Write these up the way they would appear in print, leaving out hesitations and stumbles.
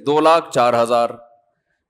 2,04,000,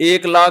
1,00,000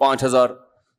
5,000।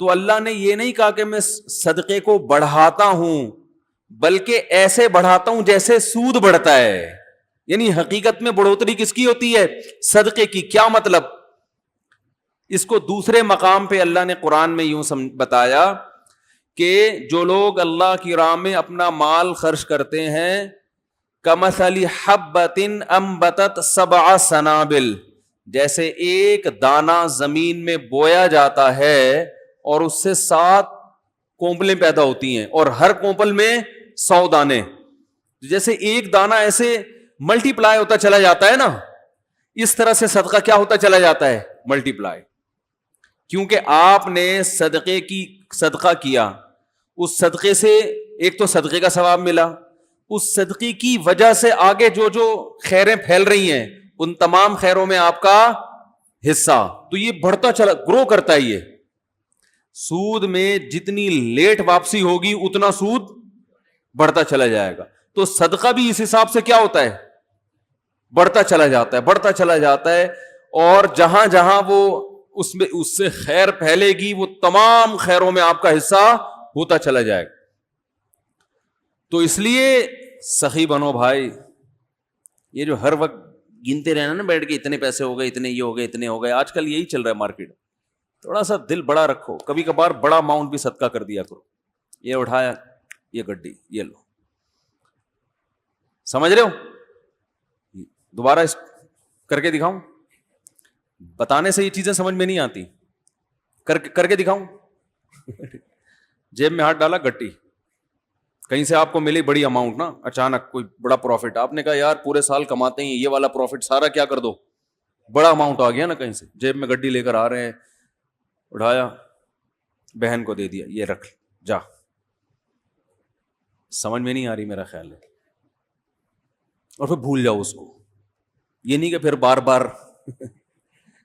تو اللہ نے یہ نہیں کہا کہ میں صدقے کو بڑھاتا ہوں، بلکہ ایسے بڑھاتا ہوں جیسے سود بڑھتا ہے. یعنی حقیقت میں بڑھوتری کس کی ہوتی ہے؟ صدقے کی. کیا مطلب؟ اس کو دوسرے مقام پہ اللہ نے قرآن میں یوں بتایا کہ جو لوگ اللہ کی راہ میں اپنا مال خرچ کرتے ہیں، کمثل حبۃ انبتت سبع سنابل، جیسے ایک دانہ زمین میں بویا جاتا ہے اور اس سے 7 کونپلیں پیدا ہوتی ہیں، اور ہر کونپل میں 100 دانے. جیسے ایک دانہ ایسے ملٹی پلائی ہوتا چلا جاتا ہے نا، اس طرح سے صدقہ کیا ہوتا چلا جاتا ہے؟ ملٹی پلائی. کیونکہ آپ نے صدقہ کیا، اس صدقے سے ایک تو صدقے کا ثواب ملا، اس صدقے کی وجہ سے آگے جو خیریں پھیل رہی ہیں ان تمام خیروں میں آپ کا حصہ. تو یہ بڑھتا چلا، گرو کرتا ہے. یہ سود میں جتنی لیٹ واپسی ہوگی اتنا سود بڑھتا چلا جائے گا. تو صدقہ بھی اس حساب سے کیا ہوتا ہے؟ بڑھتا چلا جاتا ہے، بڑھتا چلا جاتا ہے. اور جہاں جہاں وہ اس سے خیر پھیلے گی وہ تمام خیروں میں آپ کا حصہ ہوتا چلا جائے گا. تو اس لیے سخی بنو بھائی. یہ جو ہر وقت گنتے رہنا نا بیٹھ کے اتنے پیسے ہو گئے، اتنے یہ ہو گئے، اتنے ہو گئے، آج کل یہی چل رہا ہے مارکیٹ. تھوڑا سا دل بڑا رکھو، کبھی کبھار بڑا اماؤنٹ بھی صدقہ کر دیا کرو. یہ اٹھایا، یہ گڈی، یہ لو. سمجھ رہے ہو؟ دوبارہ کر کے دکھاؤں؟ بتانے سے یہ چیزیں سمجھ میں نہیں آتی، کر کے دکھاؤں. جیب میں ہاتھ ڈالا، گٹی کہیں سے آپ کو ملی بڑی اماؤنٹ نا، اچانک کوئی بڑا پروفٹ، آپ نے کہا یار پورے سال کماتے ہیں یہ والا پروفٹ سارا کیا کر دو، بڑا اماؤنٹ آ گیا نا کہیں سے. جیب میں گڈی لے کر آ رہے ہیں، اٹھایا، بہن کو دے دیا، یہ رکھ جا. سمجھ میں نہیں آ رہی میرا خیال ہے. اور پھر بھول جاؤ اس کو. یہ نہیں کہ پھر بار بار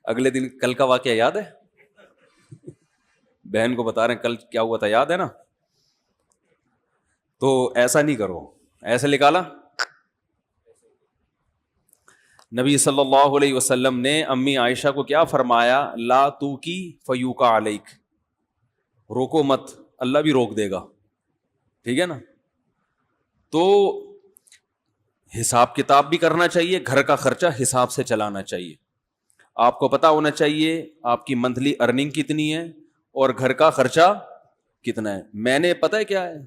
اگلے دن کل کا واقعہ یاد ہے، بہن کو بتا رہے ہیں کل کیا ہوا تھا، یاد ہے نا. تو ایسا نہیں کرو. ایسے نکالا. نبی صلی اللہ علیہ وسلم نے امی عائشہ کو کیا فرمایا؟ لا تو کی فیوکا علیک، روکو مت، اللہ بھی روک دے گا. ٹھیک ہے نا. تو حساب کتاب بھی کرنا چاہیے، گھر کا خرچہ حساب سے چلانا چاہیے. آپ کو پتا ہونا چاہیے آپ کی منتھلی ارننگ کتنی ہے اور گھر کا خرچہ کتنا ہے. میں نے پتا ہے کیا ہے،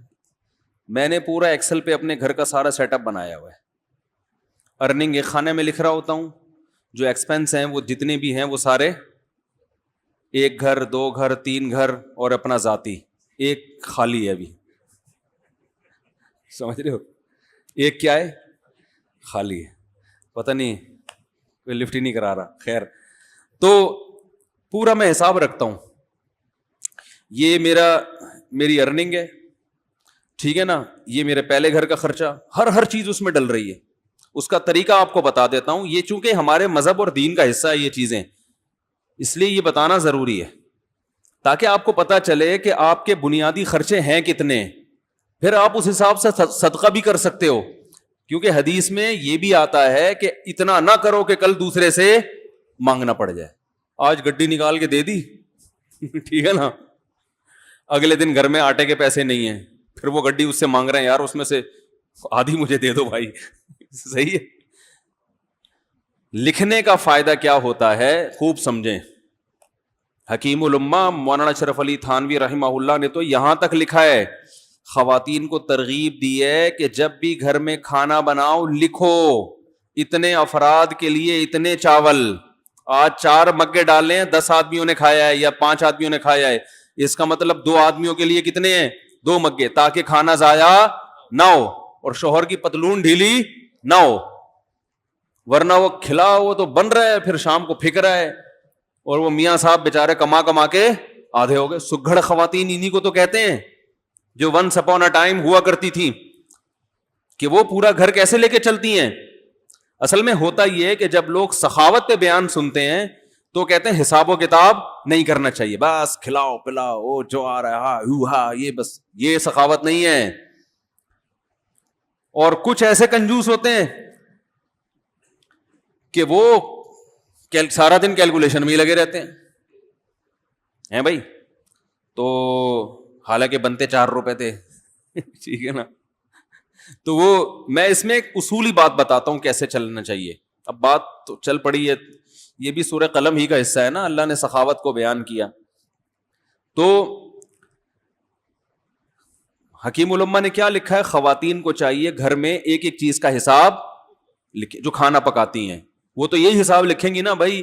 میں نے پورا ایکسل پہ اپنے گھر کا سارا سیٹ اپ بنایا ہوا ہے. ارننگ ایک خانے میں لکھ رہا ہوتا ہوں، جو ایکسپینس ہیں وہ جتنے بھی ہیں وہ سارے، 1 گھر 2 گھر 3 گھر اور اپنا ذاتی ایک خالی ہے ابھی. سمجھ رہے ہو؟ ایک کیا ہے؟ خالی ہے. پتہ نہیں کوئی لفٹ ہی نہیں کرا رہا. خیر، تو پورا میں حساب رکھتا ہوں. یہ میری ارننگ ہے، ٹھیک ہے نا. یہ میرے پہلے گھر کا خرچہ، ہر چیز اس میں ڈل رہی ہے. اس کا طریقہ آپ کو بتا دیتا ہوں. یہ چونکہ ہمارے مذہب اور دین کا حصہ ہے یہ چیزیں، اس لیے یہ بتانا ضروری ہے تاکہ آپ کو پتا چلے کہ آپ کے بنیادی خرچے ہیں کتنے. پھر آپ اس حساب سے صدقہ بھی کر سکتے ہو، کیونکہ حدیث میں یہ بھی آتا ہے کہ اتنا نہ کرو کہ کل دوسرے سے مانگنا پڑ جائے. آج گڈی نکال کے دے دی ٹھیک ہے نا، اگلے دن گھر میں آٹے کے پیسے نہیں ہیں، پھر وہ گڈی اس سے مانگ رہے ہیں یار اس میں سے آدھی مجھے دے دو بھائی. صحیح ہے. لکھنے کا فائدہ کیا ہوتا ہے خوب سمجھیں. حکیم الامہ مولانا اشرف علی تھانوی رحمہ اللہ نے تو یہاں تک لکھا ہے، خواتین کو ترغیب دی ہے کہ جب بھی گھر میں کھانا بناؤ لکھو اتنے افراد کے لیے اتنے چاول. آج 4 مگے ڈالے ہیں، 10 آدمیوں نے کھایا ہے یا 5 آدمیوں نے کھایا ہے، اس کا مطلب 2 آدمیوں کے لیے کتنے ہیں؟ 2 مگے، تاکہ کھانا ضائع نہ ہو اور شوہر کی پتلون ڈھیلی نہ ہو. ورنہ وہ کھلا ہو تو بن رہا ہے، پھر شام کو پھک رہا ہے، اور وہ میاں صاحب بیچارے کما کے آدھے ہو گئے. سگھڑ خواتین انہی کو تو کہتے ہیں جو ونس اپون اے ٹائم ہوا کرتی تھی، کہ وہ پورا گھر کیسے لے کے چلتی ہیں. اصل میں ہوتا یہ ہے کہ جب لوگ سخاوت پہ بیان سنتے ہیں تو کہتے ہیں حساب و کتاب نہیں کرنا چاہیے، بس کھلاؤ پلاؤ جو آ رہا ہے یہ بس، یہ سخاوت نہیں ہے. اور کچھ ایسے کنجوس ہوتے ہیں کہ وہ سارا دن کیلکولیشن میں ہی لگے رہتے ہیں بھائی. تو حالانکہ بنتے 4 روپے تھے ٹھیک ہے نا. تو وہ میں اس میں ایک اصولی بات بتاتا ہوں کیسے چلنا چاہیے. اب بات تو چل پڑی ہے, یہ بھی سورہ قلم ہی کا حصہ ہے نا, اللہ نے سخاوت کو بیان کیا. تو حکیم الامہ نے کیا لکھا ہے, خواتین کو چاہیے گھر میں ایک ایک چیز کا حساب لکھے, جو کھانا پکاتی ہیں وہ تو یہی حساب لکھیں گی نا بھائی,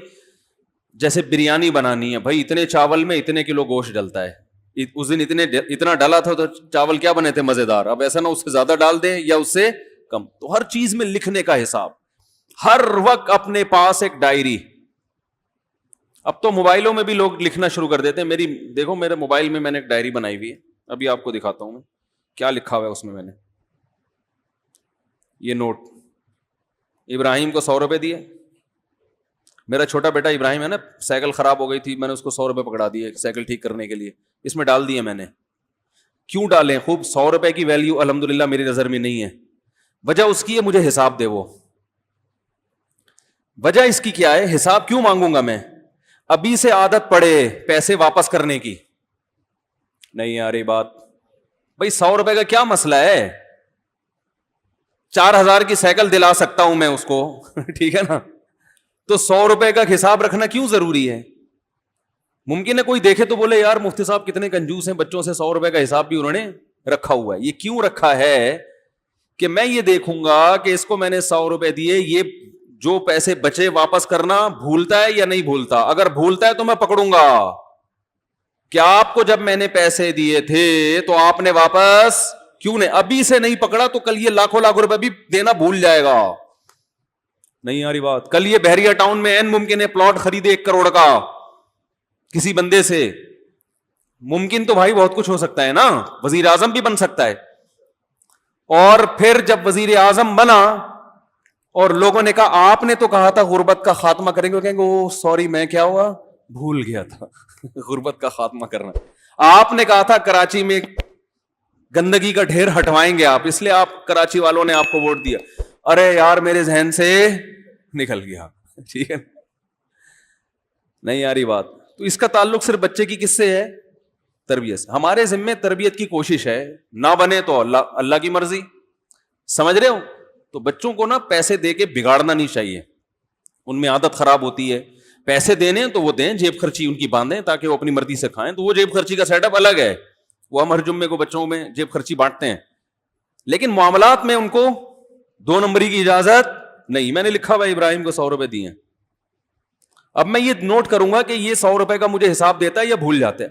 جیسے بریانی بنانی ہے بھائی اتنے چاول میں اتنے کلو گوشت ڈلتا ہے, اس دن اتنا ڈالا تھا تو چاول کیا بنے تھے مزیدار, اب ایسا نہ اس سے زیادہ ڈال دیں یا اس سے کم. تو ہر چیز میں لکھنے کا حساب, ہر وقت اپنے پاس ایک ڈائری. اب تو موبائلوں میں بھی لوگ لکھنا شروع کر دیتے ہیں. دیکھو میرے موبائل میں نے ایک ڈائری بنائی ہوئی ہے, ابھی آپ کو دکھاتا ہوں میں کیا لکھا ہوا ہے اس میں. نے یہ نوٹ, ابراہیم کو 100 روپے دیے. میرا چھوٹا بیٹا ابراہیم ہے نا, سائیکل خراب ہو گئی تھی, میں نے اس کو 100 روپے پکڑا دیے سائیکل ٹھیک کرنے کے لیے, اس میں ڈال دیے میں نے. کیوں ڈالیں, خوب 100 روپے کی ویلیو الحمدللہ میری نظر میں نہیں ہے. وجہ اس کی ہے مجھے حساب دے. وہ وجہ اس کی کیا ہے, حساب کیوں مانگوں گا میں, ابھی سے عادت پڑے پیسے واپس کرنے کی. نہیں آ رہی بات بھائی, 100 روپے کا کیا مسئلہ ہے, 4000 کی سائیکل دلا سکتا ہوں میں اس کو ٹھیک ہے نا. تو 100 روپے کا حساب رکھنا کیوں ضروری ہے. ممکن ہے کوئی دیکھے تو بولے یار مفتی صاحب کتنے کنجوس ہیں, بچوں سے 100 روپے کا حساب بھی انہوں نے رکھا ہوا ہے. یہ کیوں رکھا ہے کہ میں یہ دیکھوں گا کہ اس کو میں نے 100 روپے دیے, یہ جو پیسے بچے واپس کرنا بھولتا ہے یا نہیں بھولتا. اگر بھولتا ہے تو میں پکڑوں گا. کیا آپ کو جب میں نے پیسے دیے تھے تو آپ نے واپس کیوں نہیں, ابھی سے نہیں پکڑا تو کل یہ لاکھوں لاکھ روپے بھی دینا بھول جائے گا. نہیں آ رہی بات, کل یہ بحریہ ٹاؤن میں این ممکن ہے پلاٹ خریدے 1 کروڑ کا کسی بندے سے. ممکن تو بھائی بہت کچھ ہو سکتا ہے نا, وزیر اعظم بھی بن سکتا ہے. اور پھر جب وزیر اعظم بنا اور لوگوں نے کہا آپ نے تو کہا تھا غربت کا خاتمہ کریں گے, کہیں گے او سوری میں کیا ہوا بھول گیا تھا غربت کا خاتمہ کرنا. آپ نے کہا تھا کراچی میں گندگی کا ڈھیر ہٹوائیں گے آپ, اس لیے آپ کراچی والوں نے آپ کو ووٹ دیا. ارے یار میرے ذہن سے نکل گیا. ٹھیک ہے, نہیں آ رہی بات. تو اس کا تعلق صرف بچے کی کس سے ہے, تربیت سے. ہمارے ذمے تربیت کی کوشش ہے, نہ بنے تو اللہ کی مرضی. سمجھ رہے ہو. تو بچوں کو نا پیسے دے کے بگاڑنا نہیں چاہیے, ان میں عادت خراب ہوتی ہے. پیسے دینے تو وہ دیں, جیب خرچی ان کی باندھیں تاکہ وہ اپنی مرضی سے کھائیں. تو وہ جیب خرچی کا سیٹ اپ الگ ہے, وہ ہم ہر جمعے کو بچوں میں جیب خرچی بانٹتے ہیں, لیکن معاملات میں ان کو 2 نمبری کی اجازت نہیں. میں نے لکھا ہوا ابراہیم کو 100 روپے دیے. اب میں یہ نوٹ کروں گا کہ یہ 100 روپے کا مجھے حساب دیتا ہے یا بھول جاتا ہے.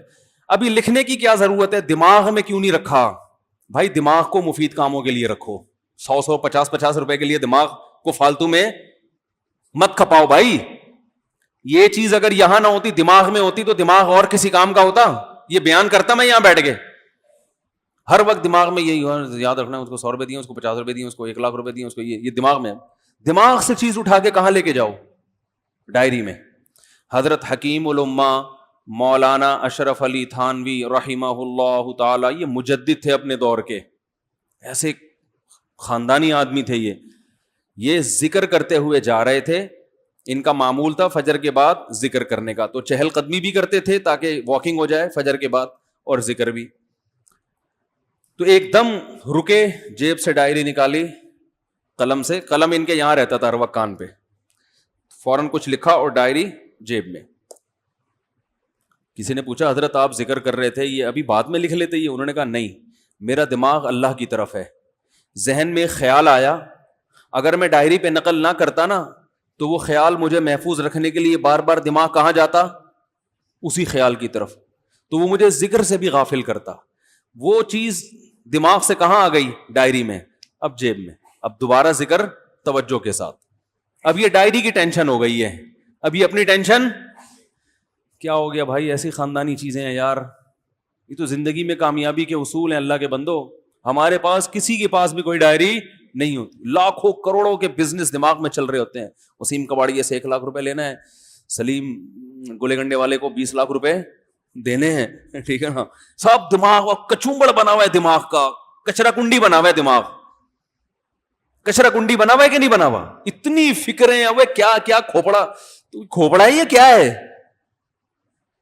ابھی لکھنے کی کیا ضرورت ہے, دماغ میں کیوں نہیں رکھا بھائی. دماغ کو مفید کاموں کے لیے رکھو. 100 50 روپے کے لیے دماغ کو فالتو میں مت کھپاؤ بھائی. یہ چیز اگر یہاں نہ ہوتی, دماغ میں ہوتی, تو دماغ اور کسی کام کا ہوتا. یہ بیان کرتا میں یہاں بیٹھ کے, ہر وقت دماغ میں یہی یاد رکھنا ہے, اس کو 100 روپے دیے, اس کو 50 روپے دیے, اس کو 1 لاکھ روپے دیے, اس کو یہ دماغ میں. دماغ سے چیز اٹھا کے کہاں لے کے جاؤ, ڈائری میں. حضرت حکیم الامہ مولانا اشرف علی تھانوی رحمہ اللہ تعالی, یہ مجدد تھے اپنے دور کے, ایسے خاندانی آدمی تھے. یہ ذکر کرتے ہوئے جا رہے تھے. ان کا معمول تھا فجر کے بعد ذکر کرنے کا, تو چہل قدمی بھی کرتے تھے تاکہ واکنگ ہو جائے فجر کے بعد, اور ذکر بھی. تو ایک دم رکے, جیب سے ڈائری نکالی, قلم سے, قلم ان کے یہاں رہتا تھا ہر وقت کان پہ, فوراً کچھ لکھا اور ڈائری جیب میں. کسی نے پوچھا حضرت آپ ذکر کر رہے تھے, یہ ابھی بعد میں لکھ لیتے یہ؟ انہوں نے کہا نہیں, میرا دماغ اللہ کی طرف ہے. ذہن میں خیال آیا, اگر میں ڈائری پہ نقل نہ کرتا نا تو وہ خیال مجھے محفوظ رکھنے کے لیے بار بار دماغ کہاں جاتا, اسی خیال کی طرف. تو وہ مجھے ذکر سے بھی غافل کرتا. وہ چیز دماغ سے کہاں آ گئی, ڈائری میں, اب جیب میں. اب دوبارہ ذکر توجہ کے ساتھ. اب یہ ڈائری کی ٹینشن ہو گئی ہے, اب یہ اپنی ٹینشن کیا ہو گیا بھائی. ایسی خاندانی چیزیں ہیں یار, یہ تو زندگی میں کامیابی کے اصول ہیں اللہ کے بندو. ہمارے پاس کسی کے پاس بھی کوئی ڈائری نہیں ہوتی. لاکھوں کروڑوں کے بزنس دماغ میں چل رہے ہوتے ہیں. وسیم کباڑی سے 1 لاکھ روپے لینا ہے, سلیم گولے گنڈے والے کو 20 لاکھ روپے دینے ہیں, ٹھیک ہے نا. سب دماغ کچومبڑ بنا ہوا ہے, دماغ کا کچرا کنڈی بنا ہوا ہے. دماغ کچرا کنڈی بنا ہوا ہے کہ نہیں بنا ہوا؟ اتنی فکریں, اب کیا کیا کھوپڑا ہے, یہ کیا ہے؟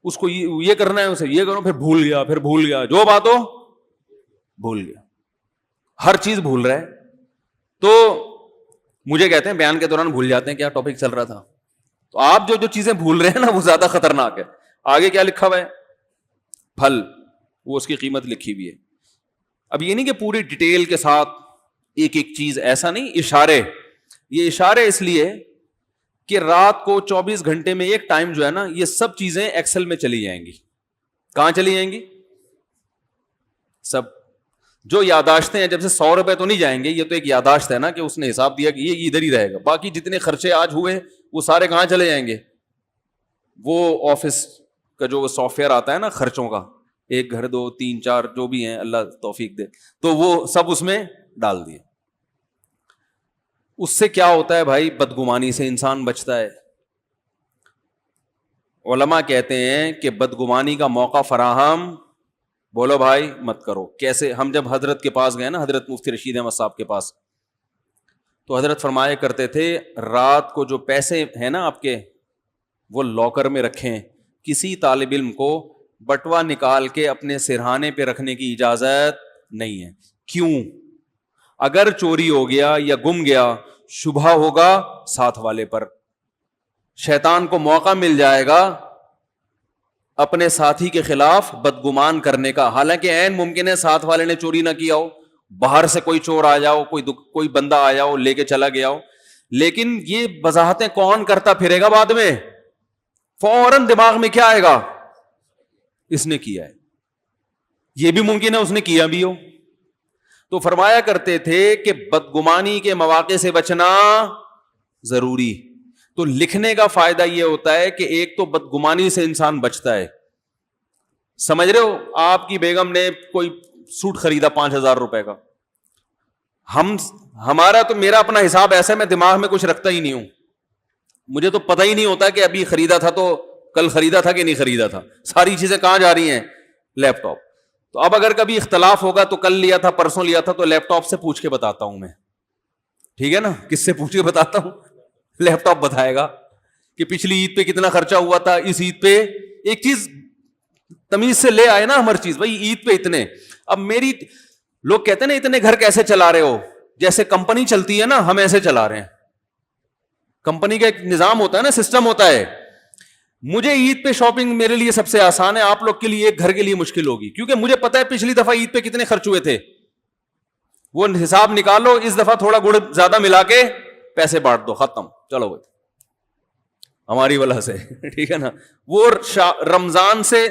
اس کو یہ کرنا ہے, اسے یہ کرو, پھر بھول گیا, پھر بھول گیا, جو بات ہو بھول گیا, ہر چیز بھول رہا ہے. تو مجھے کہتے ہیں بیان کے دوران بھول جاتے ہیں کیا ٹاپک چل رہا تھا. تو آپ جو چیزیں بھول رہے ہیں نا وہ زیادہ خطرناک ہے. آگے کیا لکھا ہوا ہے, پھل, وہ اس کی قیمت لکھی ہوئی ہے. اب یہ نہیں کہ پوری ڈیٹیل کے ساتھ ایک ایک چیز, ایسا نہیں, اشارے. یہ اشارے اس لیے کہ رات کو 24 گھنٹے میں ایک ٹائم جو ہے نا, یہ سب چیزیں ایکسل میں چلی جائیں گی. کہاں چلی جائیں گی؟ سب جو یاداشتیں ہیں, جب سے 100 روپے تو نہیں جائیں گے, یہ تو ایک یاداشت ہے نا کہ اس نے حساب دیا کہ یہ ادھر ہی رہے گا. باقی جتنے خرچے آج ہوئے وہ سارے کہاں چلے جائیں گے؟ وہ آفس کا جو سافٹ ویئر آتا ہے نا خرچوں کا, 1 گھر 2 3 4 جو بھی ہیں, اللہ توفیق دے, تو وہ سب اس میں ڈال دیے. اس سے کیا ہوتا ہے بھائی؟ بدگمانی سے انسان بچتا ہے. علماء کہتے ہیں کہ بدگمانی کا موقع فراہم, بولو بھائی, مت کرو. کیسے؟ ہم جب حضرت کے پاس گئے نا, حضرت مفتی رشید احمد صاحب کے پاس, تو حضرت فرمایا کرتے تھے رات کو جو پیسے ہیں نا آپ کے, وہ لاکر میں رکھیں. کسی طالب علم کو بٹوا نکال کے اپنے سرہانے پہ رکھنے کی اجازت نہیں ہے. کیوں؟ اگر چوری ہو گیا یا گم گیا, شبہ ہوگا ساتھ والے پر, شیطان کو موقع مل جائے گا اپنے ساتھی کے خلاف بدگمان کرنے کا. حالانکہ عین ممکن ہے ساتھ والے نے چوری نہ کیا ہو, باہر سے کوئی چور آ جاؤ, کوئی بندہ آیا ہو لے کے چلا گیا ہو, لیکن یہ وضاحتیں کون کرتا پھرے گا بعد میں؟ فوراً دماغ میں کیا آئے گا؟ اس نے کیا ہے. یہ بھی ممکن ہے اس نے کیا بھی ہو. تو فرمایا کرتے تھے کہ بدگمانی کے مواقع سے بچنا ضروری. تو لکھنے کا فائدہ یہ ہوتا ہے کہ ایک تو بدگمانی سے انسان بچتا ہے. سمجھ رہے ہو, آپ کی بیگم نے کوئی سوٹ خریدا 5,000 روپے کا, ہمارا تو, میرا اپنا حساب ایسا ہے, میں دماغ میں کچھ رکھتا ہی نہیں ہوں. مجھے تو پتہ ہی نہیں ہوتا کہ ابھی خریدا تھا تو کل خریدا تھا کہ نہیں خریدا تھا. ساری چیزیں کہاں جا رہی ہیں؟ لیپ ٹاپ. تو اب اگر کبھی اختلاف ہوگا تو کل لیا تھا پرسوں لیا تھا, تو لیپ ٹاپ سے پوچھ کے بتاتا ہوں میں. ٹھیک ہے نا, کس سے پوچھ کے بتاتا ہوں؟ لیپ ٹاپ بتائے گا کہ پچھلی عید پہ کتنا خرچہ ہوا تھا, اس عید پہ. ایک چیز تمیز سے لے آئے نا ہر چیز, بھائی عید پہ اتنے. اب میری لوگ کہتے ہیں نا اتنے گھر کیسے چلا رہے ہو, جیسے کمپنی چلتی ہے نا ہم ایسے چلا رہے ہیں. کمپنی کا ایک نظام ہوتا ہے نا, سسٹم ہوتا ہے. مجھے عید پہ شاپنگ میرے لیے سب سے آسان ہے, آپ لوگ کے لیے ایک گھر کے لیے مشکل ہوگی, کیونکہ مجھے پتا ہے پچھلی دفعہ عید پہ کتنے خرچ ہوئے تھے. وہ حساب نکالو, اس دفعہ تھوڑا گڑ زیادہ ملا کے پیسے بانٹ دو, ختم, چلو بھائی ہماری وجہ سے. ٹھیک ہے نا. وہ رمضان سے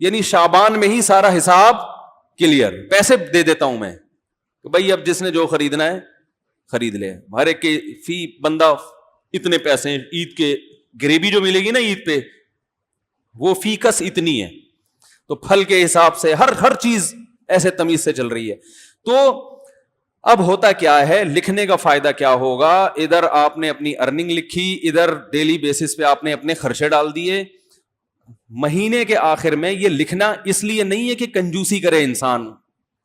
یعنی شعبان میں ہی سارا حساب کلیئر, پیسے دے دیتا ہوں میں کہ بھائی اب جس نے جو خریدنا ہے خرید لے. ہر ایک کے فی بندہ اتنے پیسے ہیں, عید کے گریوی جو ملے گی نا عید پہ وہ فی کس اتنی ہے. تو پھل کے حساب سے ہر چیز ایسے تمیز سے چل رہی ہے. تو اب ہوتا کیا ہے, لکھنے کا فائدہ کیا ہوگا؟ ادھر آپ نے اپنی ارننگ لکھی, ادھر ڈیلی بیسس پہ آپ نے اپنے خرچے ڈال دیے. مہینے کے آخر میں یہ لکھنا اس لیے نہیں ہے کہ کنجوسی کرے انسان,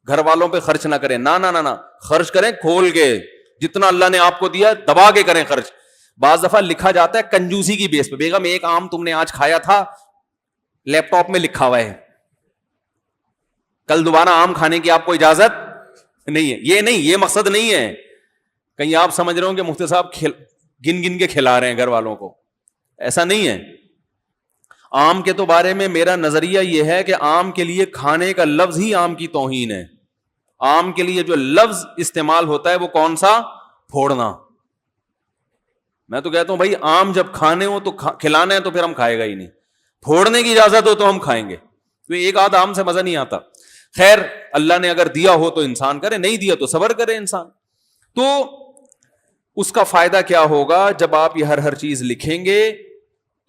گھر والوں پہ خرچ نہ کرے, نہ خرچ کریں کھول کے, جتنا اللہ نے آپ کو دیا دبا کے کریں خرچ. بعض دفعہ لکھا جاتا ہے کنجوسی کی بیس پہ, بیگم ایک آم تم نے آج کھایا تھا, لیپ ٹاپ میں لکھا ہوا ہے, کل دوبارہ آم کھانے کی آپ کو اجازت نہیں ہے. یہ نہیں, یہ مقصد نہیں ہے. کہیں آپ سمجھ رہے ہو کہ مفتی صاحب گن کے کھلا رہے ہیں گھر والوں کو, ایسا نہیں ہے. آم کے تو بارے میں میرا نظریہ یہ ہے کہ آم کے لیے کھانے کا لفظ ہی آم کی توہین ہے. آم کے لیے جو لفظ استعمال ہوتا ہے وہ کون سا؟ پھوڑنا. میں تو کہتا ہوں بھائی آم جب کھانے ہو تو کھلانا ہے تو پھر ہم کھائے گا ہی نہیں, پھوڑنے کی اجازت ہو تو ہم کھائیں گے. تو ایک آدھ آم سے مزہ نہیں آتا. خیر اللہ نے اگر دیا ہو تو انسان کرے, نہیں دیا تو صبر کرے انسان. تو اس کا فائدہ کیا ہوگا؟ جب آپ یہ ہر چیز لکھیں گے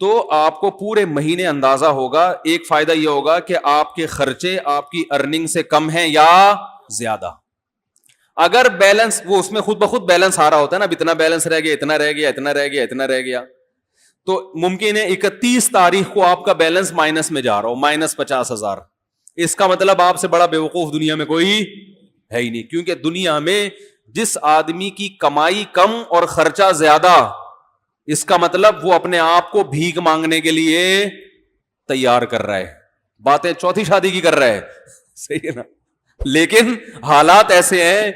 تو آپ کو پورے مہینے اندازہ ہوگا. ایک فائدہ یہ ہوگا کہ آپ کے خرچے آپ کی ارننگ سے کم ہیں یا زیادہ. اگر بیلنس, وہ اس میں خود بخود بیلنس آ رہا ہوتا ہے نا, اب اتنا بیلنس رہ گیا, اتنا رہ گیا, اتنا رہ گیا, اتنا رہ گیا, تو ممکن ہے 31 تاریخ کو آپ کا بیلنس مائنس میں جا رہا ہو, -50,000. اس کا مطلب آپ سے بڑا بیوقوف دنیا میں کوئی ہے ہی نہیں. کیونکہ دنیا میں جس آدمی کی کمائی کم اور خرچہ زیادہ, اس کا مطلب وہ اپنے آپ کو بھیک مانگنے کے لیے تیار کر رہا ہے, باتیں چوتھی شادی کی کر رہا ہے, صحیح ہے نا, لیکن حالات ایسے ہیں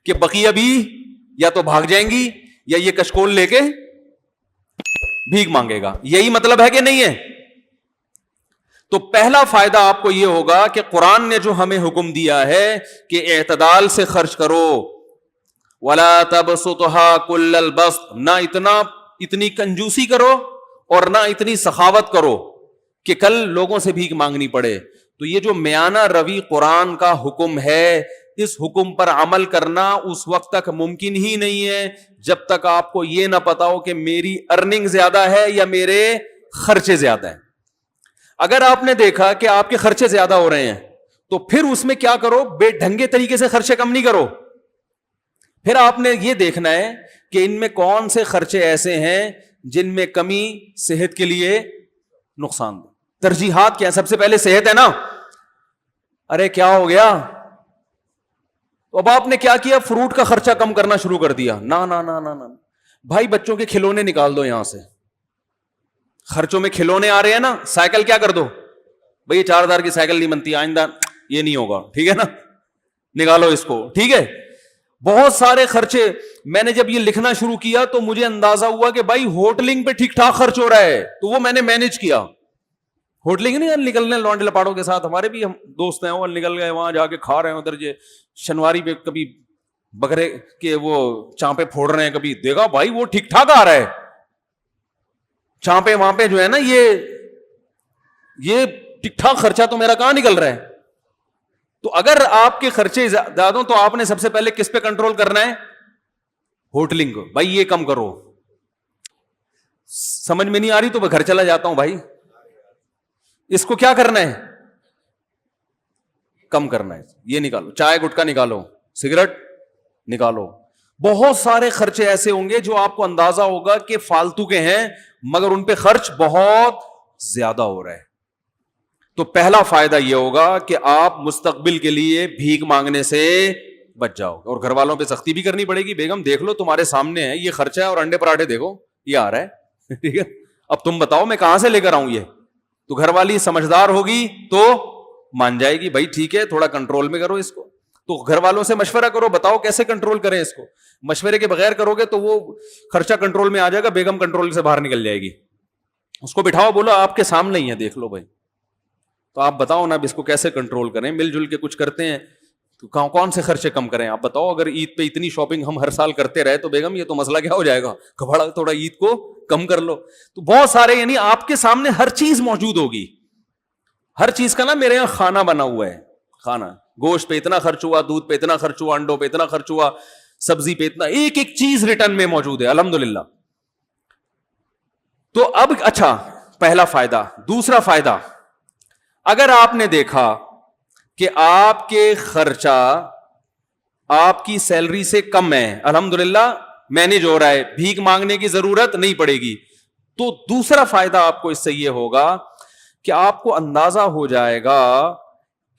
کہ بقیہ بھی یا تو بھاگ جائیں گی یا یہ کشکول لے کے بھیک مانگے گا. یہی مطلب ہے کہ نہیں ہے؟ تو پہلا فائدہ آپ کو یہ ہوگا کہ قرآن نے جو ہمیں حکم دیا ہے کہ اعتدال سے خرچ کرو, وَلَا تَبْسُطْهَا كُلَّ الْبَسْطِ, نہ اتنی کنجوسی کرو اور نہ اتنی سخاوت کرو کہ کل لوگوں سے بھیک مانگنی پڑے. تو یہ جو میانہ روی قرآن کا حکم ہے, اس حکم پر عمل کرنا اس وقت تک ممکن ہی نہیں ہے جب تک آپ کو یہ نہ پتا ہو کہ میری ارننگ زیادہ ہے یا میرے خرچے زیادہ ہیں. اگر آپ نے دیکھا کہ آپ کے خرچے زیادہ ہو رہے ہیں تو پھر اس میں کیا کرو, بے ڈھنگے طریقے سے خرچے کم نہیں کرو. پھر آپ نے یہ دیکھنا ہے کہ ان میں کون سے خرچے ایسے ہیں جن میں کمی صحت کے لیے نقصان دہ. ترجیحات کیا ہے؟ سب سے پہلے صحت ہے نا. ارے کیا ہو گیا, اب آپ نے کیا کیا, فروٹ کا خرچہ کم کرنا شروع کر دیا. نا نا نا نا نا بھائی, بچوں کے کھلونے نکال دو یہاں سے. خرچوں میں کھلونے آ رہے ہیں نا, سائیکل کیا کر دو بھئی, 4000 کی سائیکل نہیں بنتی آئندہ, یہ نہیں ہوگا, ٹھیک ہے نا, نکالو اس کو, ٹھیک ہے. بہت سارے خرچے. میں نے جب یہ لکھنا شروع کیا تو مجھے اندازہ ہوا کہ بھائی ہوٹلنگ پہ ٹھیک ٹھاک خرچ ہو رہا ہے, تو وہ میں نے مینج کیا. ہوٹلنگ نہیں نکلنے لونڈے لپاڑوں کے ساتھ, ہمارے بھی ہم دوست ہیں وہ نکل گئے وہاں جا کے کھا رہے ہیں ادھر یہ شنواری پہ, کبھی بکرے کے وہ چانپے پھوڑ رہے ہیں, کبھی دیکھا بھائی وہ ٹھیک ٹھاک آ رہا ہے چانپے وہاں پہ جو ہے نا, یہ ٹھیک ٹھاک خرچہ تو میرا کہاں نکل رہا ہے. تو اگر آپ کے خرچے زیادہ ہوں تو آپ نے سب سے پہلے کس پہ کنٹرول کرنا ہے؟ ہوٹلنگ کو. بھائی یہ کم کرو. سمجھ میں نہیں آ رہی تو میں گھر چلا جاتا ہوں بھائی. اس کو کیا کرنا ہے؟ کم کرنا ہے. یہ نکالو, چائے گٹکا نکالو, سگریٹ نکالو. بہت سارے خرچے ایسے ہوں گے جو آپ کو اندازہ ہوگا کہ فالتو کے ہیں مگر ان پہ خرچ بہت زیادہ ہو رہا ہے. تو پہلا فائدہ یہ ہوگا کہ آپ مستقبل کے لیے بھیک مانگنے سے بچ جاؤ. اور گھر والوں پہ سختی بھی کرنی پڑے گی. بیگم دیکھ لو تمہارے سامنے ہے یہ خرچہ ہے, اور انڈے پراٹھے دیکھو یہ آ رہا ہے, ٹھیک ہے, اب تم بتاؤ میں کہاں سے لے کر آؤں یہ. تو گھر والی سمجھدار ہوگی تو مان جائے گی, بھائی ٹھیک ہے تھوڑا کنٹرول میں کرو اس کو. تو گھر والوں سے مشورہ کرو, بتاؤ کیسے کنٹرول کریں اس کو. مشورے کے بغیر کرو گے تو وہ خرچہ کنٹرول میں آ جائے گا, بیگم کنٹرول سے باہر نکل جائے گی. اس کو بٹھاؤ, بولو آپ کے سامنے ہی ہے, دیکھ لو بھائی, تو آپ بتاؤ نا اس کو کیسے کنٹرول کریں. مل جل کے کچھ کرتے ہیں تو کون سے خرچے کم کریں آپ بتاؤ. اگر عید پہ اتنی شاپنگ ہم ہر سال کرتے رہے تو بیگم یہ تو مسئلہ کیا ہو جائے گا, کبھڑا تھوڑا عید کو کم کر لو. تو بہت سارے, یعنی آپ کے سامنے ہر چیز موجود ہوگی. ہر چیز کا نا میرے یہاں کھانا بنا ہوا ہے, کھانا, گوشت پہ اتنا خرچ ہوا, دودھ پہ اتنا خرچ ہوا, انڈوں پہ اتنا خرچ ہوا, سبزی پہ اتنا, ایک ایک چیز ریٹرن میں موجود ہے الحمدللہ. تو اب اچھا, پہلا فائدہ. دوسرا فائدہ, اگر آپ نے دیکھا کہ آپ کے خرچہ آپ کی سیلری سے کم ہے, الحمدللہ مینج ہو رہا ہے, بھیک مانگنے کی ضرورت نہیں پڑے گی, تو دوسرا فائدہ آپ کو اس سے یہ ہوگا کہ آپ کو اندازہ ہو جائے گا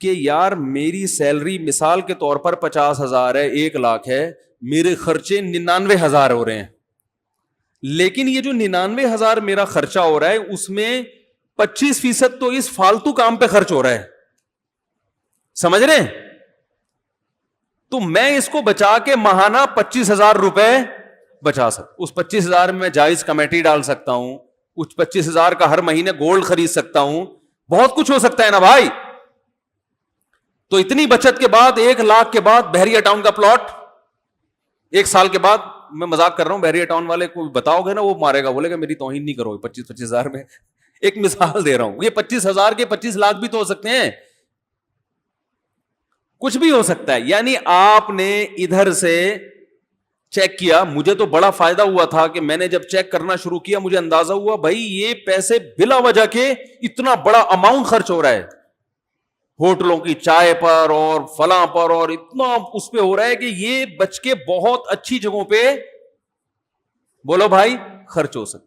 کہ یار میری سیلری مثال کے طور پر 50,000 ہے, 1,00,000 ہے, میرے خرچے 99,000 ہو رہے ہیں. لیکن یہ جو 99,000 میرا خرچہ ہو رہا ہے اس میں 25% تو اس فالتو کام پہ خرچ ہو رہا ہے, سمجھ رہے ہیں؟ تو میں اس کو بچا کے ماہانہ 25,000 روپے بچا سکتا. اس 25,000 میں جائز کمیٹی ڈال سکتا ہوں, اس 25,000 کا ہر مہینے گولڈ خرید سکتا ہوں, بہت کچھ ہو سکتا ہے نا بھائی. تو اتنی بچت کے بعد 1,00,000 کے بعد بحریہ ٹاؤن کا پلاٹ 1 سال کے بعد, میں مذاق کر رہا ہوں, بحریہ ٹاؤن والے کو بتاؤ گے نا وہ مارے گا, بولے گا میری توہین نہیں کرو. 25,000 میں ایک مثال دے رہا ہوں, یہ 25,000 کے 25 لاکھ بھی تو ہو سکتے ہیں, کچھ بھی ہو سکتا ہے. یعنی آپ نے ادھر سے چیک کیا, مجھے تو بڑا فائدہ ہوا تھا کہ میں نے جب چیک کرنا شروع کیا مجھے اندازہ ہوا بھائی یہ پیسے بلا وجہ کے اتنا بڑا اماؤنٹ خرچ ہو رہا ہے ہوٹلوں کی چائے پر اور فلاں پر, اور اتنا اس پہ ہو رہا ہے کہ یہ بچ کے بہت اچھی جگہوں پہ بولو بھائی خرچ ہو سکتا.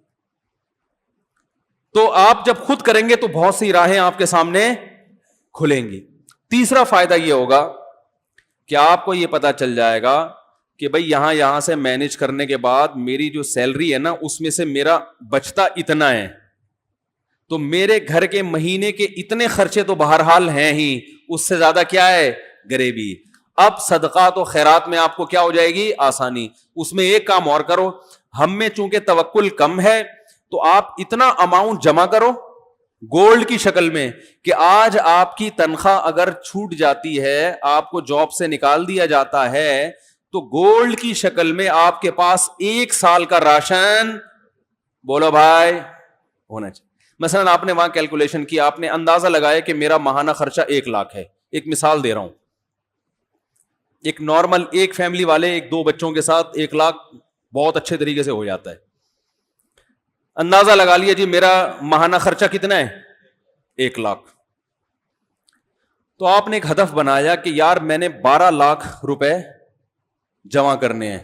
تو آپ جب خود کریں گے تو بہت سی راہیں آپ کے سامنے کھلیں گی. تیسرا فائدہ یہ ہوگا کہ آپ کو یہ پتا چل جائے گا کہ بھائی یہاں سے مینج کرنے کے بعد میری جو سیلری ہے نا اس میں سے میرا بچتا اتنا ہے, تو میرے گھر کے مہینے کے اتنے خرچے تو بہرحال ہیں ہی, اس سے زیادہ کیا ہے, غریبی. اب صدقات و خیرات میں آپ کو کیا ہو جائے گی, آسانی. اس میں ایک کام اور کرو, ہم میں چونکہ توکل کم ہے تو آپ اتنا اماؤنٹ جمع کرو گولڈ کی شکل میں کہ آج آپ کی تنخواہ اگر چھوٹ جاتی ہے, آپ کو جاب سے نکال دیا جاتا ہے, تو گولڈ کی شکل میں آپ کے پاس 1 سال کا راشن, بولو بھائی, ہونا چاہیے. مثلا آپ نے وہاں کیلکولیشن کی, آپ نے اندازہ لگایا کہ میرا ماہانہ خرچہ 1 لاکھ ہے. ایک مثال دے رہا ہوں, ایک نارمل ایک فیملی والے 1-2 بچوں کے ساتھ 1 لاکھ بہت اچھے طریقے سے ہو جاتا ہے. اندازہ لگا لیا جی میرا ماہانہ خرچہ کتنا ہے, 1 لاکھ. تو آپ نے ایک ہدف بنایا کہ یار میں نے 12 لاکھ روپے جمع کرنے ہیں.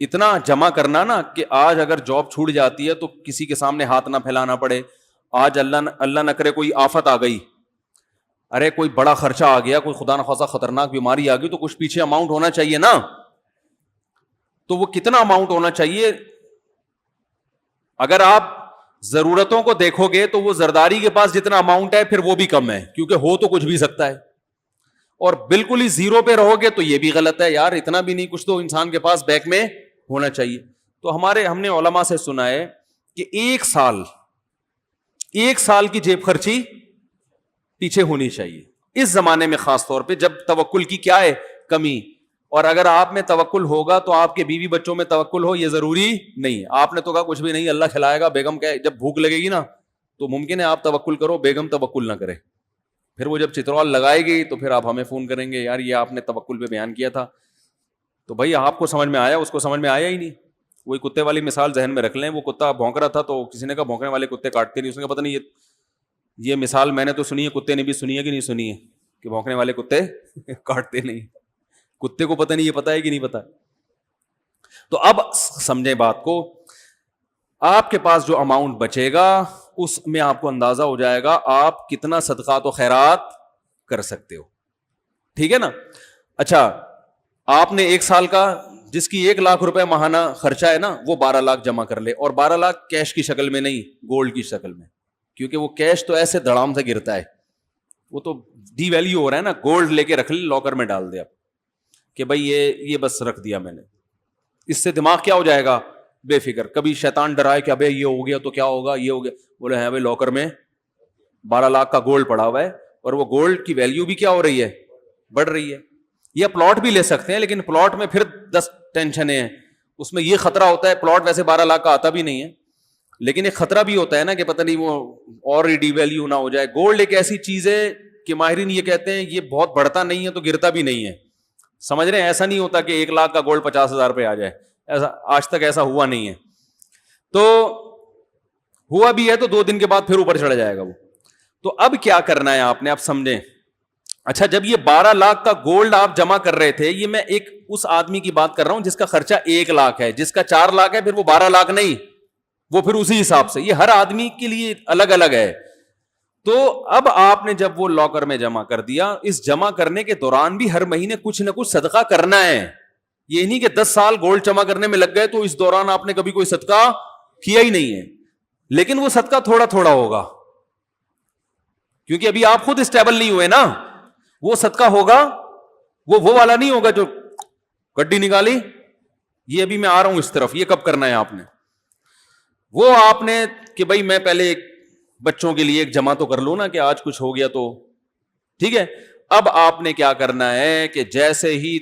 اتنا جمع کرنا نا کہ آج اگر جاب چھوٹ جاتی ہے تو کسی کے سامنے ہاتھ نہ پھیلانا پڑے. آج اللہ نہ کرے کوئی آفت آ گئی, ارے کوئی بڑا خرچہ آ گیا, کوئی خدا نخواستہ خطرناک بیماری آ گئی, تو کچھ پیچھے اماؤنٹ ہونا چاہیے نا. تو وہ کتنا اماؤنٹ ہونا چاہیے؟ اگر آپ ضرورتوں کو دیکھو گے تو وہ زرداری کے پاس جتنا اماؤنٹ ہے پھر وہ بھی کم ہے, کیونکہ ہو تو کچھ بھی سکتا ہے. اور بالکل ہی زیرو پہ رہو گے تو یہ بھی غلط ہے, یار اتنا بھی نہیں, کچھ تو انسان کے پاس بیک میں ہونا چاہیے. تو ہم نے علماء سے سنا ہے کہ 1 سال کی جیب خرچی پیچھے ہونی چاہیے اس زمانے میں, خاص طور پہ جب توکل کی کیا ہے, کمی. اور اگر آپ میں توکل ہوگا تو آپ کے بیوی بچوں میں توکل ہو, یہ ضروری نہیں. آپ نے تو کہا کچھ بھی نہیں, اللہ کھلائے گا, بیگم کہ جب بھوک لگے گی نا تو ممکن ہے آپ توکل کرو, بیگم توکل نہ کرے. پھر وہ جب چترال لگائے گی تو پھر آپ ہمیں فون کریں گے, یار یہ آپ نے توکل پہ بیان کیا تھا. تو بھائی آپ کو سمجھ میں آیا, اس کو سمجھ میں آیا ہی نہیں. وہی کتے والی مثال ذہن میں رکھ لیں, وہ کتا بھونک رہا تھا تو کسی نے کہا بھونکنے والے کتے کاٹتے نہیں. اس نے کہا پتہ نہیں یہ مثال میں نے تو سنی ہے, کتے نے بھی سنی ہے کہ نہیں سنی ہے, کہ بھونکنے والے کتے کاٹتے نہیں. کتے کو پتہ نہیں, یہ پتہ ہے کہ نہیں پتہ. تو اب سمجھیں بات کو, آپ کے پاس جو اماؤنٹ بچے گا اس میں آپ کو اندازہ ہو جائے گا آپ کتنا صدقات و خیرات کر سکتے ہو. ٹھیک ہے نا. اچھا, آپ نے 1 سال کا جس کی 1 لاکھ روپے ماہانہ خرچہ ہے نا, وہ 12 لاکھ جمع کر لے. اور 12 لاکھ کیش کی شکل میں نہیں, گولڈ کی شکل میں, کیونکہ وہ کیش تو ایسے دھڑام سے گرتا ہے, وہ تو ڈی ویلیو ہو رہا ہے نا. گولڈ لے کے رکھ لے, لاکر میں ڈال دے آپ کہ بھائی یہ بس رکھ دیا میں نے. اس سے دماغ کیا ہو جائے گا, بے فکر. کبھی شیطان ڈرائے کہ ابے یہ ہو گیا تو کیا ہوگا, یہ ہو گیا, بولے ہیں بھائی لاکر میں 12 لاکھ کا گولڈ پڑا ہوا ہے, اور وہ گولڈ کی ویلیو بھی کیا ہو رہی ہے, بڑھ رہی ہے. یا پلاٹ بھی لے سکتے ہیں, لیکن پلاٹ میں پھر 10 ٹینشنیں ہیں. اس میں یہ خطرہ ہوتا ہے, پلاٹ ویسے 12 لاکھ کا آتا بھی نہیں ہے, لیکن ایک خطرہ بھی ہوتا ہے نا کہ پتہ نہیں وہ اور ڈی ویلیو نہ ہو جائے. گولڈ ایک ایسی چیز ہے کہ ماہرین یہ کہتے ہیں یہ بہت بڑھتا نہیں ہے تو گرتا بھی نہیں ہے. سمجھ رہے ہیں, ایسا نہیں ہوتا کہ 1 لاکھ کا گولڈ 50,000 پہ آ جائے, ایسا آج تک ایسا ہوا نہیں ہے. تو ہوا بھی ہے تو 2 دن کے بعد پھر اوپر چڑھ جائے گا وہ. تو اب کیا کرنا ہے آپ نے, آپ سمجھیں. اچھا, جب یہ 12 لاکھ کا گولڈ آپ جمع کر رہے تھے, یہ میں ایک اس آدمی کی بات کر رہا ہوں جس کا خرچہ 1 لاکھ ہے, جس کا 4 لاکھ ہے پھر وہ 12 لاکھ نہیں, وہ پھر اسی حساب سے. یہ ہر آدمی کے لیے الگ الگ ہے. تو اب آپ نے جب وہ لاکر میں جمع کر دیا, اس جمع کرنے کے دوران بھی ہر مہینے کچھ نہ کچھ صدقہ کرنا ہے. یہ نہیں کہ 10 سال گولڈ جمع کرنے میں لگ گئے تو اس دوران آپ نے کبھی کوئی صدقہ کیا ہی نہیں ہے. لیکن وہ صدقہ تھوڑا تھوڑا ہوگا, کیونکہ ابھی آپ خود اسٹیبل نہیں ہوئے نا. وہ صدقہ ہوگا, وہ والا نہیں ہوگا جو گڈی نکالی, یہ ابھی میں آ رہا ہوں اس طرف, یہ کب کرنا ہے آپ نے. وہ آپ نے کہ بھائی میں پہلے ایک بچوں کے لیے ایک جمع تو کر لوں نا کہ آج کچھ ہو گیا تو ٹھیک ہے. اب آپ نے کیا کرنا ہے کہ جیسے ہی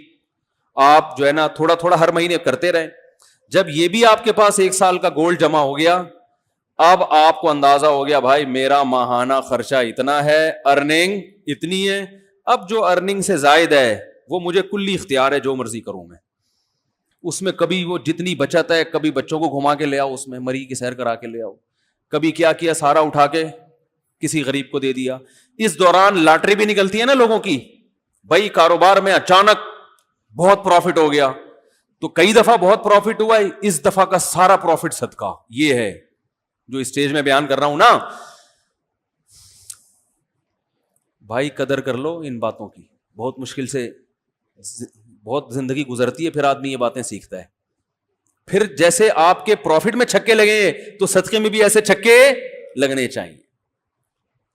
آپ جو ہے نا تھوڑا تھوڑا ہر مہینے کرتے رہے, جب یہ بھی آپ کے پاس 1 سال کا گولڈ جمع ہو گیا, اب آپ کو اندازہ ہو گیا بھائی میرا ماہانہ خرچہ اتنا ہے, ارننگ اتنی ہے. اب جو ارننگ سے زائد ہے وہ مجھے کلی اختیار ہے, جو مرضی کروں میں اس میں. کبھی وہ جتنی بچت ہے, کبھی بچوں کو گھما کے لے آؤ, اس میں مری کی سیر کرا کے لے آؤ, کبھی کیا سارا اٹھا کے کسی غریب کو دے دیا. اس دوران لاٹری بھی نکلتی ہے نا لوگوں کی, بھائی کاروبار میں اچانک بہت پروفٹ ہو گیا, تو کئی دفعہ بہت پروفٹ ہوا ہے, اس دفعہ کا سارا پروفٹ صدقہ. یہ ہے جو اسٹیج میں بیان کر رہا ہوں نا. بھائی قدر کر لو ان باتوں کی, بہت مشکل سے بہت زندگی گزرتی ہے, پھر آدمی یہ باتیں سیکھتا ہے. پھر جیسے آپ کے پروفٹ میں چھکے لگے تو صدقے میں بھی ایسے چھکے لگنے چاہیے.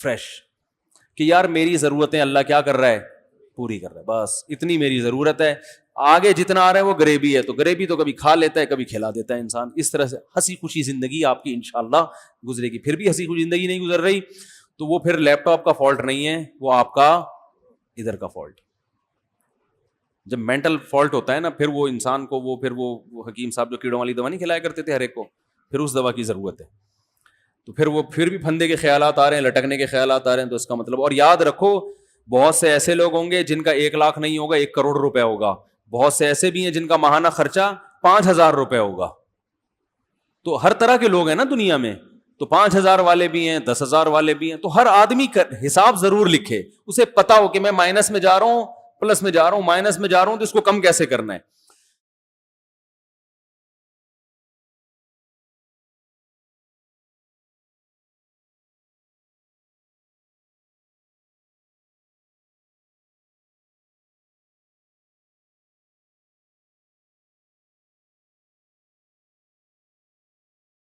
فریش کہ یار میری ضرورتیں اللہ کیا کر رہا ہے, پوری کر رہا ہے, بس اتنی میری ضرورت ہے. آگے جتنا آ رہا ہے وہ گریبی ہے, تو گریبی تو کبھی کھا لیتا ہے کبھی کھلا دیتا ہے انسان. اس طرح سے ہنسی خوشی زندگی آپ کی انشاءاللہ گزرے گی. پھر بھی ہنسی خوشی زندگی نہیں گزر رہی تو وہ پھر لیپ ٹاپ کا فالٹ نہیں ہے, وہ آپ کا ادھر کا فالٹ. جب مینٹل فالٹ ہوتا ہے نا, پھر وہ انسان کو وہ حکیم صاحب جو کیڑوں والی دوا نہیں کھلایا کرتے تھے ہر ایک کو, پھر اس دوا کی ضرورت ہے. تو پھر وہ پھر بھی پھندے کے خیالات آ رہے ہیں, لٹکنے کے خیالات آ رہے ہیں, تو اس کا مطلب. اور یاد رکھو بہت سے ایسے لوگ ہوں گے جن کا 1 لاکھ نہیں ہوگا, 1 کروڑ روپے ہوگا. بہت سے ایسے بھی ہیں جن کا ماہانہ خرچہ 5,000 روپے ہوگا. تو ہر طرح کے لوگ ہیں نا دنیا میں, تو 5,000 والے بھی ہیں, 10,000 والے بھی ہیں. تو ہر آدمی حساب ضرور لکھے, اسے پتا ہو کہ میں مائنس میں جا رہا ہوں, پلس میں جا رہا ہوں, مائنس میں جا رہا ہوں, تو اس کو کم کیسے کرنا ہے.